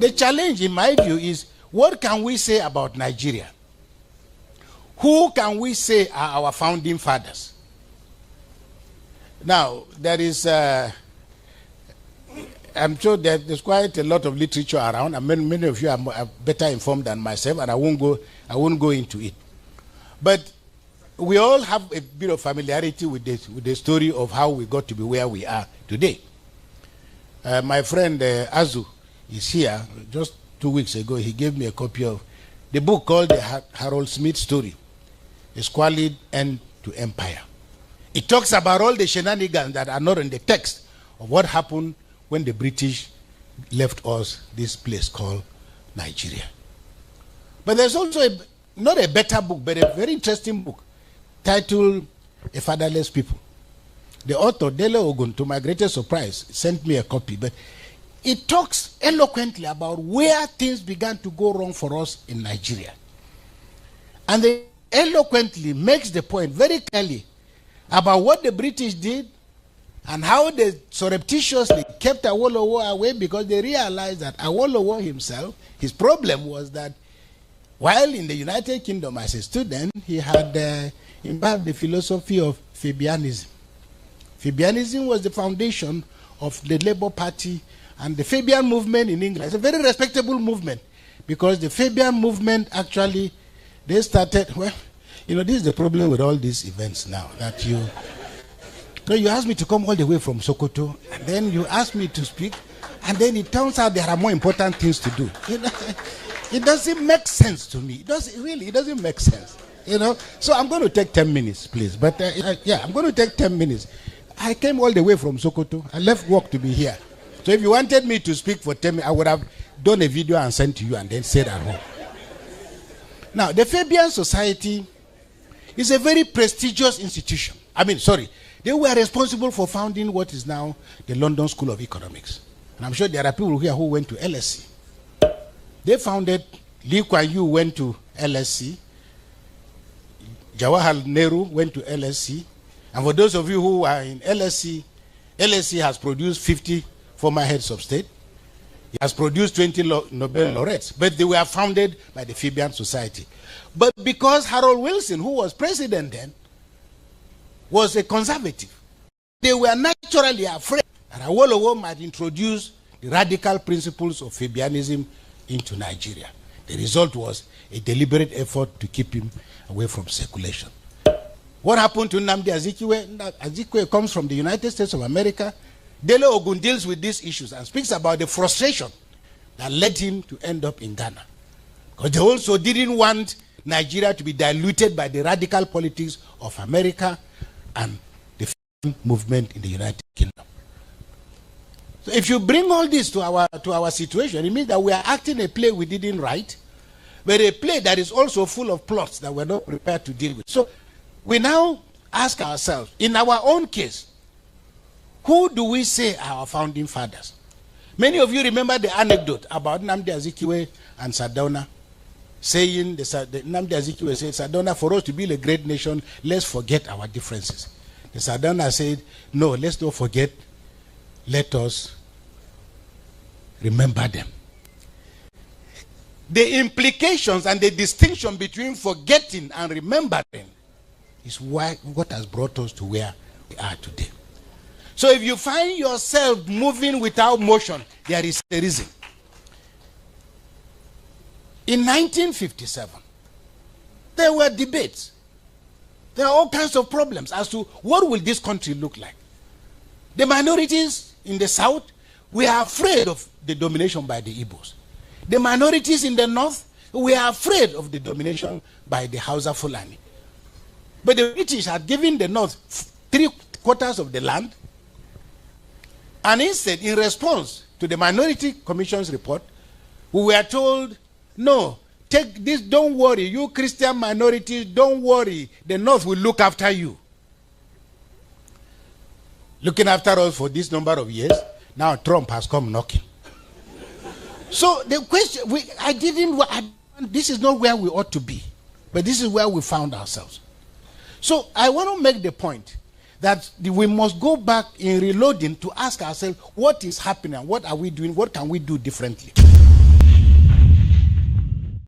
the challenge, in my view, is what can we say about Nigeria? Who can we say are our founding fathers? Now, there is, I'm sure that there's quite a lot of literature around, and many of you are better informed than myself, and I won't go into it. But we all have a bit of familiarity with the story of how we got to be where we are today. My friend Azu is here. Just 2 weeks ago, he gave me a copy of the book called the Harold Smith Story, A Squalid End to Empire. It talks about all the shenanigans that are not in the text of what happened when the British left us this place called Nigeria. But there's also not a better book, but a very interesting book titled A Fatherless People. The author, Dele Ogun, to my greatest surprise, sent me a copy, but it talks eloquently about where things began to go wrong for us in Nigeria. And they eloquently makes the point very clearly about what the British did and how they surreptitiously kept Awolowo away, because they realized that Awolowo himself, his problem was that while in the United Kingdom as a student, he had imbibed the philosophy of Fabianism. Fabianism was the foundation of the Labour Party, and the Fabian movement in England. It's a very respectable movement, because the Fabian movement actually, they started, well, you know, this is the problem with all these events now, that you asked me to come all the way from Sokoto, and then you asked me to speak, and then it turns out there are more important things to do. You know, it doesn't make sense to me. It doesn't make sense. You know, so I'm going to take 10 minutes, please. But yeah, I'm going to take 10 minutes. I came all the way from Sokoto. I left work to be here. So if you wanted me to speak for 10 minutes, I would have done a video and sent to you and then said at home. Now, the Fabian Society is a very prestigious institution. They were responsible for founding what is now the London School of Economics. And I'm sure there are people here who went to LSE. They founded, Lee Kuan Yew went to LSE, Jawaharlal Nehru went to LSE, and for those of you who are in LSE, LSE has produced 50 former heads of state. It has produced 20 Nobel laureates, but they were founded by the Fabian Society. But because Harold Wilson, who was president then, was a conservative, they were naturally afraid that Awolowo might introduce the radical principles of Fabianism into Nigeria. The result was a deliberate effort to keep him away from circulation. What happened to Nnamdi Azikiwe? Azikiwe comes from the United States of America. Dele Ogun deals with these issues and speaks about the frustration that led him to end up in Ghana. Because they also didn't want Nigeria to be diluted by the radical politics of America and the movement in the United Kingdom. So if you bring all this to our situation, it means that we are acting a play we didn't write, but a play that is also full of plots that we're not prepared to deal with. So we now ask ourselves, in our own case, who do we say are our founding fathers? Many of you remember the anecdote about Nnamdi Azikiwe and Sardauna, saying, Nnamdi Azikiwe said, Sardauna, for us to build a great nation, let's forget our differences. The Sardauna said, no, let's not forget, let us remember them. The implications and the distinction between forgetting and remembering is what has brought us to where we are today. So if you find yourself moving without motion, there is a reason. In 1957, there were debates. There are all kinds of problems as to what will this country look like. The minorities in the south, we are afraid of the domination by the Igbos. The minorities in the north, we are afraid of the domination by the Hausa Fulani. But the British had given the north 3/4 of the land, and instead, in response to the Minority Commission's report, we were told, no, take this, don't worry, you Christian minorities, don't worry, the North will look after you. Looking after us for this number of years, now Trump has come knocking. So the question, this is not where we ought to be, but this is where we found ourselves. So I want to make the point that we must go back in reloading to ask ourselves what is happening, what are we doing, what can we do differently.